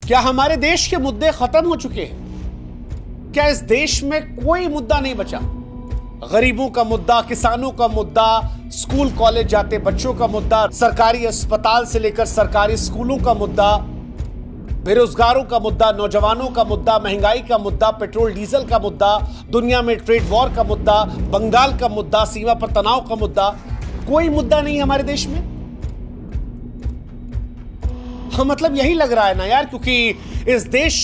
क्या हमारे देश के मुद्दे खत्म हो चुके हैं? क्या इस देश में कोई मुद्दा नहीं बचा? गरीबों का मुद्दा, किसानों का मुद्दा, स्कूल कॉलेज जाते बच्चों का मुद्दा, सरकारी अस्पताल से लेकर सरकारी स्कूलों का मुद्दा, बेरोजगारों का मुद्दा, नौजवानों का मुद्दा, महंगाई का मुद्दा, पेट्रोल डीजल का मुद्दा, दुनिया में ट्रेड वॉर का मुद्दा, बंगाल का मुद्दा, सीमा पर तनाव का मुद्दा, कोई मुद्दा नहीं हमारे देश में। हाँ, मतलब यही लग रहा है ना यार, क्योंकि इस देश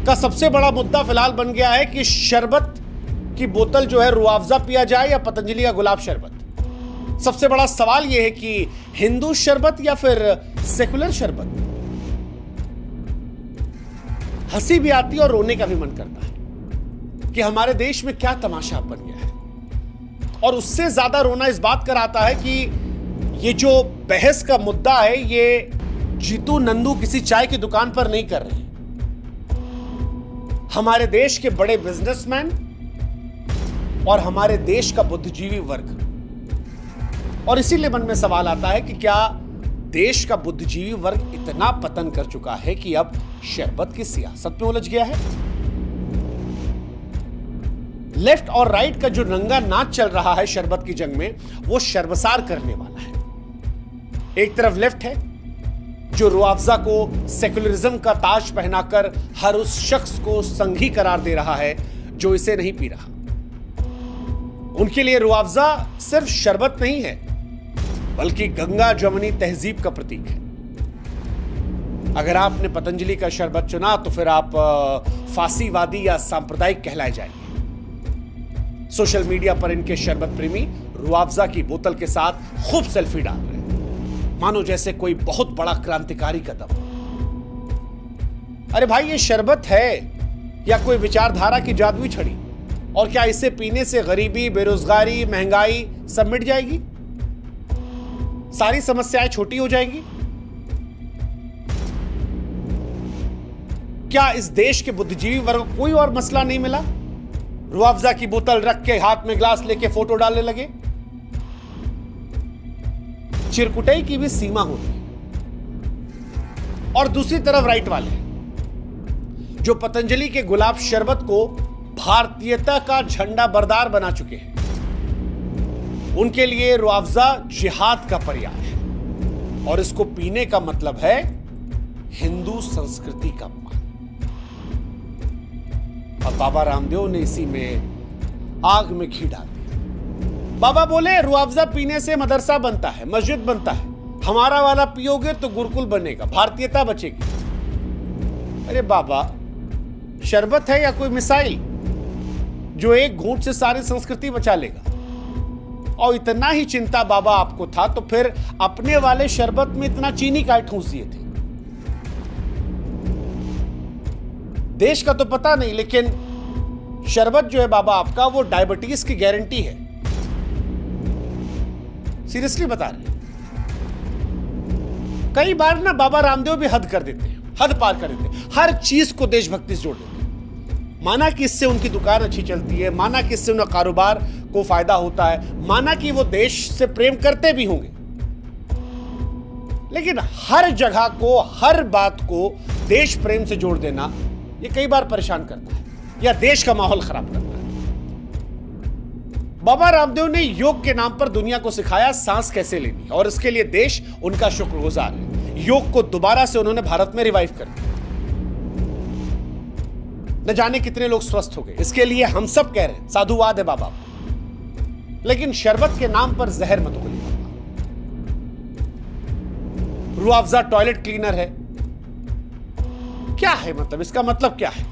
का सबसे बड़ा मुद्दा फिलहाल बन गया है कि शरबत की बोतल जो है रुआवजा पिया जाए या पतंजलि का गुलाब शरबत। सबसे बड़ा सवाल यह है कि हिंदू शरबत या फिर सेकुलर शरबत। हंसी भी आती है और रोने का भी मन करता है कि हमारे देश में क्या तमाशा बन गया है। और उससे ज्यादा रोना इस बात का आता है कि ये जो बहस का मुद्दा है, ये जीतू नंदू किसी चाय की दुकान पर नहीं कर रहे। हमारे देश के बड़े बिजनेसमैन और हमारे देश का बुद्धिजीवी वर्ग। और इसीलिए मन में सवाल आता है कि क्या देश का बुद्धिजीवी वर्ग इतना पतन कर चुका है कि अब शरबत की सियासत में उलझ गया है? लेफ्ट और राइट का जो रंगा नाच चल रहा है शरबत की जंग में, वो शर्मसार करने वाला है। एक तरफ लेफ्ट है जो रुआवजा को सेकुलरिज्म का ताज पहनाकर हर उस शख्स को संघी करार दे रहा है जो इसे नहीं पी रहा। उनके लिए रुआवजा सिर्फ शरबत नहीं है, बल्कि गंगा जमुनी तहजीब का प्रतीक है। अगर आपने पतंजलि का शरबत चुना तो फिर आप फासीवादी या सांप्रदायिक कहलाए जाएंगे। सोशल मीडिया पर इनके शरबत प्रेमी रुआवजा की बोतल के साथ खूब सेल्फी डाल रहे हैं, मानो जैसे कोई बहुत बड़ा क्रांतिकारी कदम। अरे भाई, ये शरबत है या कोई विचारधारा की जादुई छड़ी? और क्या इसे पीने से गरीबी, बेरोजगारी, महंगाई सब मिट जाएगी? सारी समस्याएं छोटी हो जाएंगी? क्या इस देश के बुद्धिजीवी वर्ग को कोई और मसला नहीं मिला? रुआवजा की बोतल रख के हाथ में ग्लास लेके फोटो डालने लगे। चिरकुटाई की भी सीमा होती है। और दूसरी तरफ राइट वाले जो पतंजलि के गुलाब शरबत को भारतीयता का झंडा बरदार बना चुके हैं, उनके लिए रुआवजा जिहाद का पर्याय है और इसको पीने का मतलब है हिंदू संस्कृति का अपमान। और बाबा रामदेव ने इसी में आग में घी डाल दिया। बाबा बोले रुआवजा पीने से मदरसा बनता है, मस्जिद बनता है, हमारा वाला पियोगे तो गुरुकुल बनेगा, भारतीयता बचेगी। अरे बाबा, शरबत है या कोई मिसाइल जो एक घूंट से सारी संस्कृति बचा लेगा? और इतना ही चिंता बाबा आपको था तो फिर अपने वाले शरबत में इतना चीनी काहे ठूंस दिए थे? देश का तो पता नहीं, लेकिन शरबत जो है बाबा आपका, वो डायबिटीज की गारंटी है। सीरियसली बता रहे। कई बार ना बाबा रामदेव भी हद कर देते हैं, हद पार कर देते हैं, हर चीज को देशभक्ति से जोड़ देते हैं। माना कि इससे उनकी दुकान अच्छी चलती है, माना कि इससे उनका कारोबार को फायदा होता है, माना कि वो देश से प्रेम करते भी होंगे, लेकिन हर जगह को, हर बात को देश प्रेम से जोड़ देना ये कई बार परेशान करता है या देश का माहौल खराब करता है। बाबा रामदेव ने योग के नाम पर दुनिया को सिखाया सांस कैसे लेनी, और इसके लिए देश उनका शुक्रगुजार है। योग को दोबारा से उन्होंने भारत में रिवाइव कर दिया। न जाने कितने लोग स्वस्थ हो गए, इसके लिए हम सब कह रहे हैं साधुवाद है बाबा। लेकिन शरबत के नाम पर जहर मत घोलिए बाबा। रुआवजा टॉयलेट क्लीनर है, क्या है मतलब? इसका मतलब क्या है?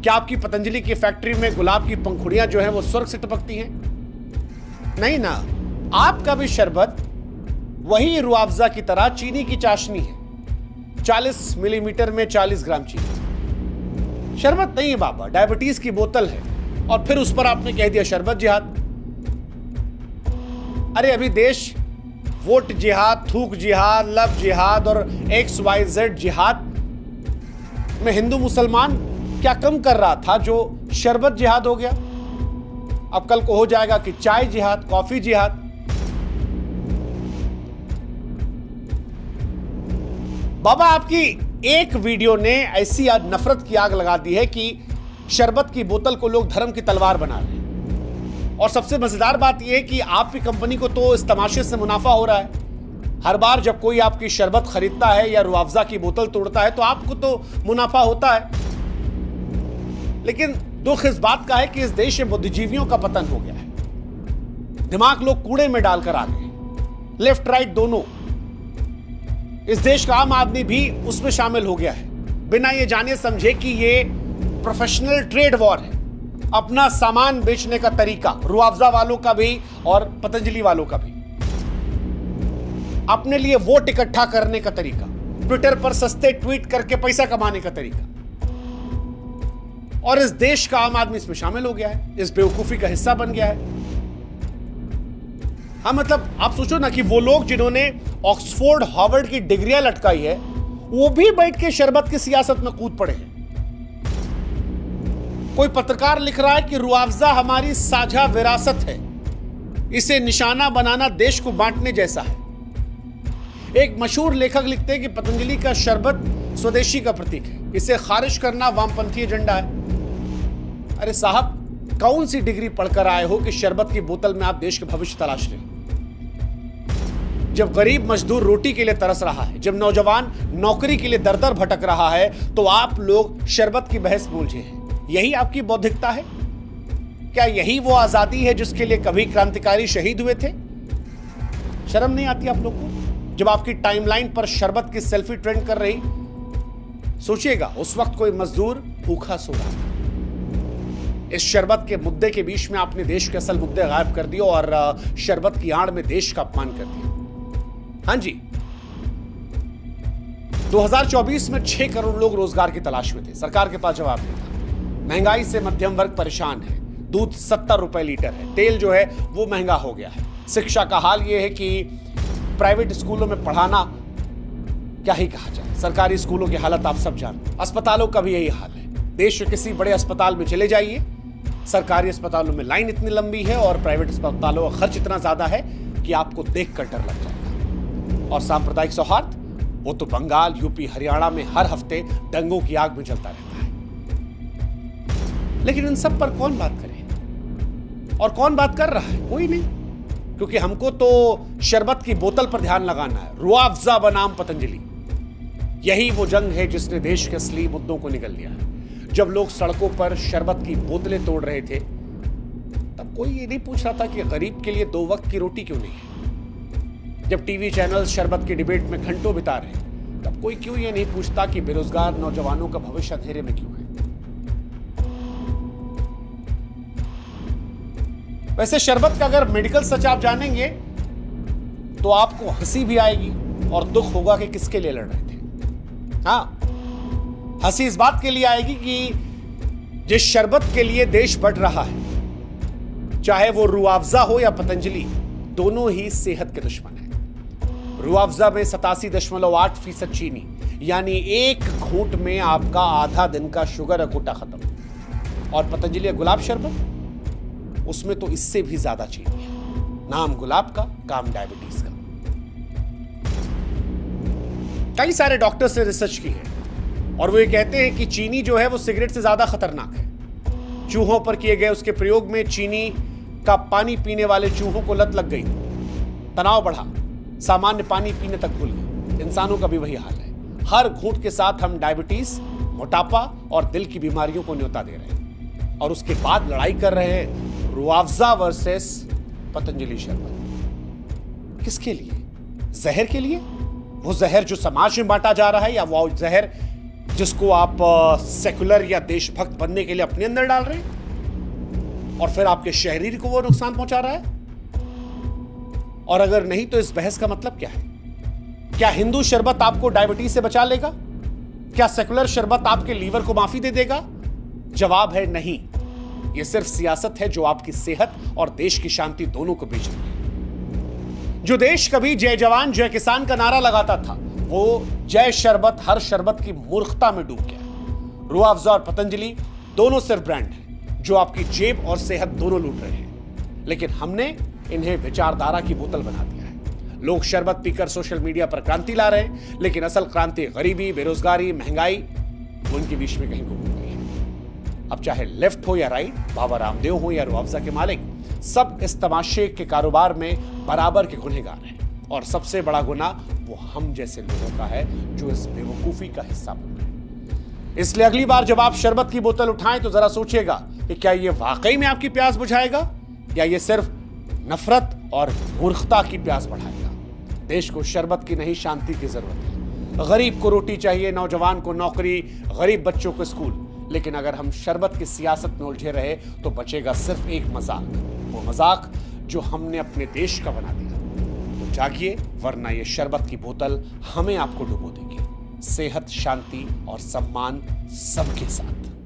क्या आपकी पतंजलि की फैक्ट्री में गुलाब की पंखुड़ियां जो हैं वो स्वर्ग से टपकती हैं? नहीं ना, आपका भी शरबत वही रुआवजा की तरह चीनी की चाशनी है। 40 मिलीमीटर में 40 ग्राम चीनी। शरबत नहीं है बाबा, डायबिटीज की बोतल है। और फिर उस पर आपने कह दिया शरबत जिहाद। अरे अभी देश वोट जिहाद, थूक जिहाद, लव जिहाद और XYZ जिहाद में हिंदू मुसलमान क्या कम कर रहा था जो शरबत जिहाद हो गया? अब कल को हो जाएगा कि चाय जिहाद, कॉफी जिहाद। बाबा आपकी एक वीडियो ने ऐसी नफरत की आग लगा दी है कि शरबत की बोतल को लोग धर्म की तलवार बना रहे हैं। और सबसे मजेदार बात यह है कि आपकी कंपनी को तो इस तमाशे से मुनाफा हो रहा है। हर बार जब कोई आपकी शरबत खरीदता है या रूह अफ़ज़ा की बोतल तोड़ता है तो आपको तो मुनाफा होता है। लेकिन दुख इस बात का है कि इस देश में बुद्धिजीवियों का पतन हो गया है। दिमाग लोग कूड़े में डालकर आ गए, लेफ्ट राइट दोनों। इस देश का आम आदमी भी उसमें शामिल हो गया है, बिना ये जाने समझे कि ये प्रोफेशनल ट्रेड वॉर है। अपना सामान बेचने का तरीका, रूह अफ़ज़ा वालों का भी और पतंजलि वालों का भी। अपने लिए वोट इकट्ठा करने का तरीका, ट्विटर पर सस्ते ट्वीट करके पैसा कमाने का तरीका। और इस देश का आम आदमी इसमें शामिल हो गया है, इस बेवकूफी का हिस्सा बन गया है। हाँ, मतलब आप सोचो ना कि वो लोग जिन्होंने ऑक्सफोर्ड हार्वर्ड की डिग्रियां लटकाई है, वो भी बैठ के शरबत की सियासत में कूद पड़े हैं। कोई पत्रकार लिख रहा है कि रूह अफ़ज़ा हमारी साझा विरासत है, इसे निशाना बनाना देश को बांटने जैसा है। एक मशहूर लेखक लिखते हैं कि पतंजलि का शरबत स्वदेशी का प्रतीक है, इसे खारिज करना वामपंथी एजेंडा है। अरे साहब, कौन सी डिग्री पढ़कर आए हो कि शरबत की बोतल में आप देश के भविष्य तलाश रहे हो? जब गरीब मजदूर रोटी के लिए तरस रहा है, जब नौजवान नौकरी के लिए दर दर भटक रहा है, तो आप लोग शरबत की बहस बोलते हैं। यही आपकी बौद्धिकता है? क्या यही वो आजादी है जिसके लिए कभी क्रांतिकारी शहीद हुए थे? शर्म नहीं आती आप लोग को? जब आपकी टाइमलाइन पर शरबत की सेल्फी ट्रेंड कर रही, सोचिएगा उस वक्त कोई मजदूर भूखा सो रहा था। इस शरबत के मुद्दे के बीच में आपने देश के असल मुद्दे गायब कर दिए और शरबत की आड़ में देश का अपमान कर दिया। हाँ जी, 2024 में 6 करोड़ लोग रोजगार की तलाश में थे, सरकार के पास जवाब नहीं था। महंगाई से मध्यम वर्ग परेशान है, दूध 70 रुपए लीटर है, तेल जो है वो महंगा हो गया है। शिक्षा का हाल ये है कि प्राइवेट स्कूलों में पढ़ाना क्या ही कहा जाए, सरकारी स्कूलों की हालत आप सब जानते हैं। अस्पतालों का भी यही हाल है। देश के किसी बड़े अस्पताल में चले जाइए, सरकारी अस्पतालों में लाइन इतनी लंबी है और प्राइवेट अस्पतालों का खर्च इतना ज्यादा है कि आपको देखकर डर लग जाएगा। और सांप्रदायिक सौहार्द, वो तो बंगाल, यूपी, हरियाणा में हर हफ्ते दंगों की आग में जलता रहता है। लेकिन इन सब पर कौन बात करे? और कौन बात कर रहा है? कोई नहीं, क्योंकि हमको तो शरबत की बोतल पर ध्यान लगाना है। रूह अफ़ज़ा बनाम पतंजलि, यही वो जंग है जिसने देश के असली मुद्दों को निगल लिया है। जब लोग सड़कों पर शरबत की बोतलें तोड़ रहे थे, तब कोई ये नहीं पूछ रहा था कि गरीब के लिए 2 वक्त की रोटी क्यों नहीं है। जब टीवी चैनल शरबत की डिबेट में घंटों बिता रहे, तब कोई क्यों ये नहीं पूछता कि बेरोजगार नौजवानों का भविष्य अंधेरे में क्यों है। वैसे शरबत का अगर मेडिकल सच आप जानेंगे तो आपको हंसी भी आएगी और दुख होगा कि किसके लिए लड़ रहे थे। हाँ, हंसी इस बात के लिए आएगी कि जिस शरबत के लिए देश बढ़ रहा है, चाहे वो रूह अफ़ज़ा हो या पतंजलि, दोनों ही सेहत के दुश्मन हैं। रूह अफ़ज़ा में 87.8% चीनी, यानी एक घूंट में आपका आधा दिन का शुगर अकोटा खत्म। और पतंजलि गुलाब शरबत, उसमें तो इससे भी ज्यादा चीनी है। नाम गुलाब का, काम डायबिटीज का। कई सारे डॉक्टर्स ने रिसर्च की है और वो ये कहते हैं कि चीनी जो है वो सिगरेट से ज्यादा खतरनाक है। चूहों पर किए गए उसके प्रयोग में चीनी का पानी पीने वाले चूहों को लत लग गई, तनाव बढ़ा, सामान्य पानी पीने तक भूल गए। इंसानों का भी वही हाल है। हर घूंट के साथ हम डायबिटीज, मोटापा और दिल की बीमारियों को न्योता दे रहे हैं और उसके बाद लड़ाई कर रहे हैं रूह अफ़ज़ा वर्सेस पतंजलि शरबत। किसके लिए? जहर के लिए? वो जहर जो समाज में बांटा जा रहा है, या वो जहर जिसको आप सेकुलर या देशभक्त बनने के लिए अपने अंदर डाल रहे हैं और फिर आपके शरीर को वो नुकसान पहुंचा रहा है? और अगर नहीं तो इस बहस का मतलब क्या है? क्या हिंदू शरबत आपको डायबिटीज से बचा लेगा? क्या सेकुलर शरबत आपके लीवर को माफी दे देगा? जवाब है नहीं। यह सिर्फ सियासत है जो आपकी सेहत और देश की शांति दोनों को बेच रही है। जो देश कभी जय जवान जय किसान का नारा लगाता था, वो जय शरबत हर शरबत की मूर्खता में डूब गया। रूह अफ़ज़ा और पतंजलि दोनों सिर्फ ब्रांड हैं जो आपकी जेब और सेहत दोनों लूट रहे हैं, लेकिन हमने इन्हें विचारधारा की बोतल बना दिया है। लोग शरबत पीकर सोशल मीडिया पर क्रांति ला रहे हैं, लेकिन असल क्रांति गरीबी, बेरोजगारी, महंगाई उनके बीच में कहीं गुम हो गई है। अब चाहे लेफ्ट हो या राइट, बाबा रामदेव हो या रूह अफ़ज़ा के मालिक, सब इस तमाशे के कारोबार में बराबर के गुनहगार हैं। और सबसे बड़ा गुनाह वो हम जैसे लोगों का है जो इस बेवकूफी का हिस्सा बन रहे हैं। इसलिए अगली बार जब आप शरबत की बोतल उठाएं तो जरा सोचिएगा कि क्या ये वाकई में आपकी प्यास बुझाएगा या ये सिर्फ नफरत और मूर्खता की प्यास बढ़ाएगा। देश को शरबत की नहीं, शांति की जरूरत है। गरीब को रोटी चाहिए, नौजवान को नौकरी, गरीब बच्चों को स्कूल। लेकिन अगर हम शरबत की सियासत में उलझे रहे तो बचेगा सिर्फ एक मजाक, वो मजाक जो हमने अपने देश का बना दिया। तो जागिए, वरना ये शरबत की बोतल हमें आपको डुबो देगी। सेहत, शांति और सम्मान सबके साथ।